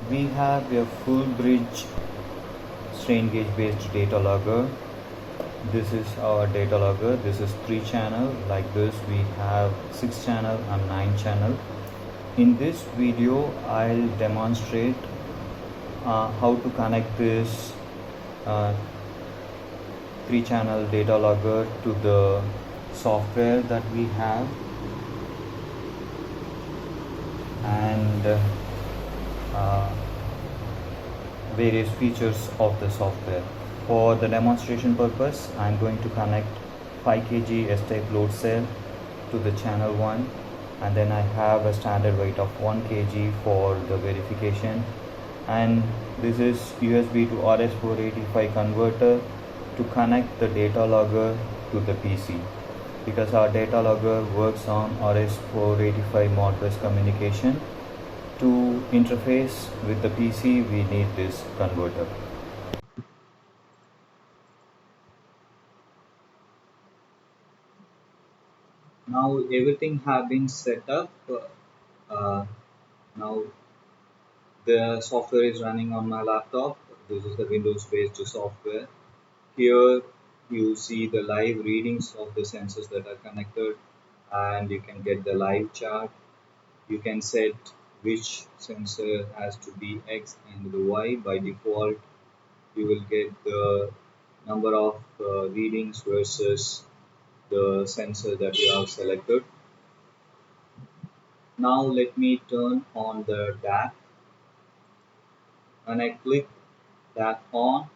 We have a full bridge strain gauge based data logger. This is our data logger. This is 3 channel. Like this we have 6 channel and 9 channel. In this video I'll demonstrate how to connect this 3 channel data logger to the software that we have, and various features of the software. For the demonstration purpose, I'm going to connect 5 kg S-type load cell to the channel 1, and then I have a standard weight of 1 kg for the verification, and this is USB to RS485 converter to connect the data logger to the PC. Because our data logger works on RS485 Modbus communication, to interface with the PC we need this converter. Now everything have been set up. Now the software is running on my laptop. This is the Windows based software. Here you see the live readings of the sensors that are connected, and you can get the live chart. You can set which sensor has to be X and the Y. By default you will get the number of readings versus the sensor that you have selected. Now let me turn on the DAC. When I click DAC on,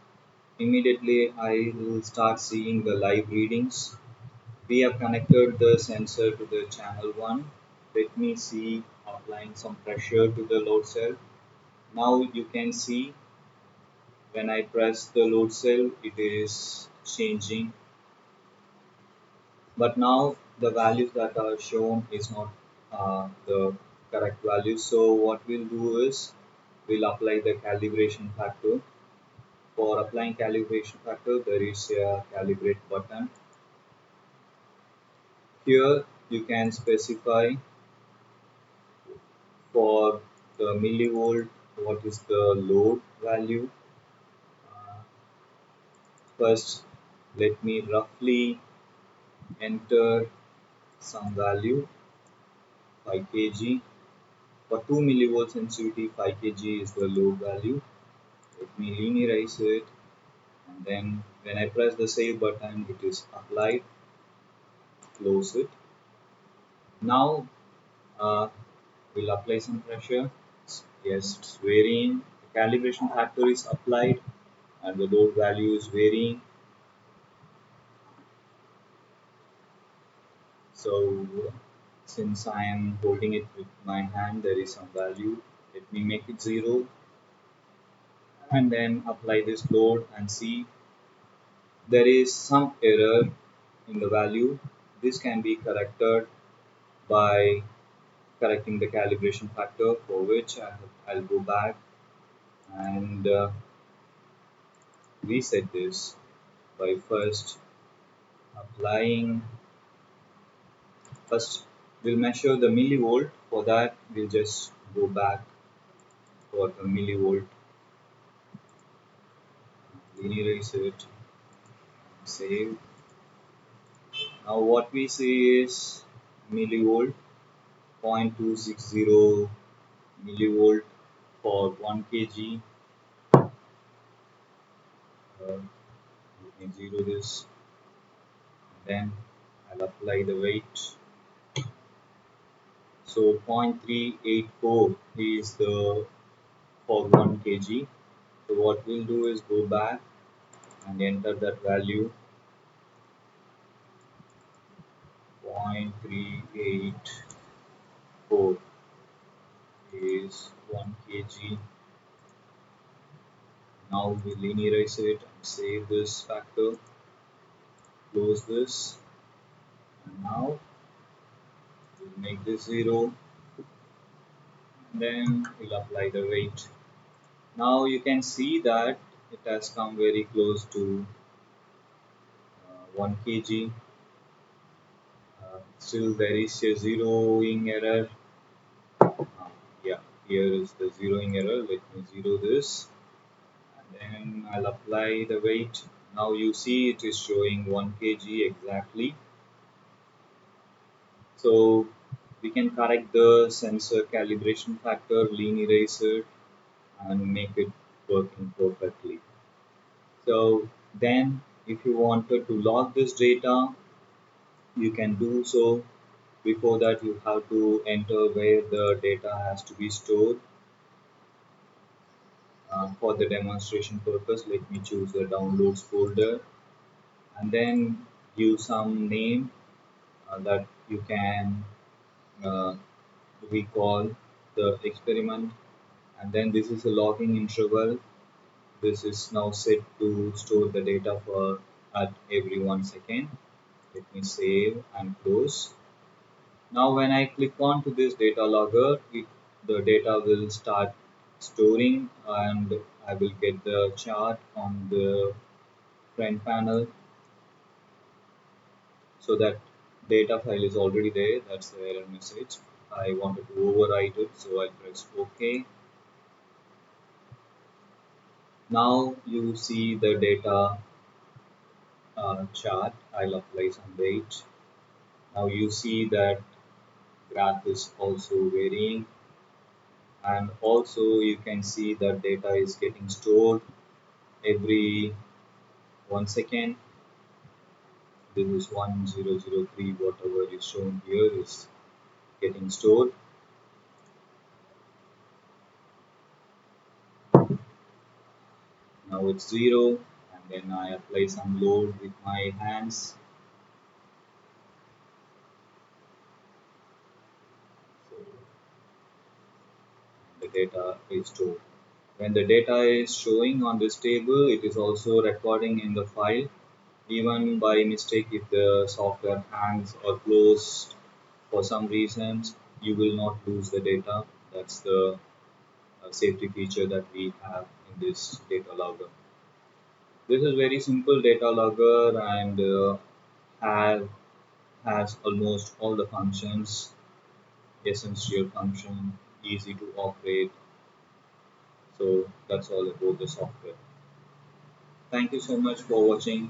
immediately I will start seeing the live readings. We have connected the sensor to the channel 1. Let me see applying some pressure to the load cell. Now you can see when I press the load cell it is changing, but now the values that are shown is not the correct value. So what we'll do is we'll apply the calibration factor. For applying calibration factor there is a calibrate button. Here you can specify for the millivolt what is the load value. First let me roughly enter some value, 5 kg. For 2 millivolt sensitivity 5 kg is the load value. Let me linearize it, and then when I press the save button it is applied. Close it. Now we'll apply some pressure. Yes, it's varying. The calibration factor is applied and the load value is varying. So since I am holding it with my hand, there is some value. Let me make it 0 and then apply this load and see there is some error in the value. This can be corrected by correcting the calibration factor, for which I'll go back and reset this by first we'll measure the millivolt. For that we'll just go back for the millivolt, linearize it, save. Now what we see is millivolt, 0.260 millivolt for 1 kg. Let me zero this, then I'll apply the weight. So 0.384 is the for 1 kg. So what we'll do is go back and enter that value, 0.384 is 1 kg. Now we linearize it and save this factor, close this, and now we'll make this 0, and then we'll apply the weight. Now you can see that it has come very close to 1 kg. Still there is a zeroing error. Yeah, here is the zeroing error. Let me zero this, and then I'll apply the weight. Now you see it is showing 1 kg exactly. So we can correct the sensor calibration factor, lean eraser, and make it working perfectly. So then if you wanted to log this data, you can do so. Before that, you have to enter where the data has to be stored. For the demonstration purpose, let me choose the downloads folder, and then give some name that you can uh, recall the experiment. And then this is a logging interval. This is now set to store the data for at every 1 second. Let me save and close. Now when I click on to this data logger, the data will start storing, and I will get the chart on the front panel. So that data file is already there. That's the error message. I wanted to overwrite it, so I press OK. Now you see the data chart. I'll apply some weight. Now you see that graph is also varying, and also you can see that data is getting stored every 1 second. This is 1003, whatever is shown here is getting stored. Now it's 0, and then I apply some load with my hands. So the data is stored. When the data is showing on this table, it is also recording in the file. Even by mistake, if the software hangs or closed for some reasons, you will not lose the data. That's the safety feature that we have in this data logger. This is very simple data logger, and has almost all the functions, essential function, easy to operate. So that's all about the software. Thank you so much for watching.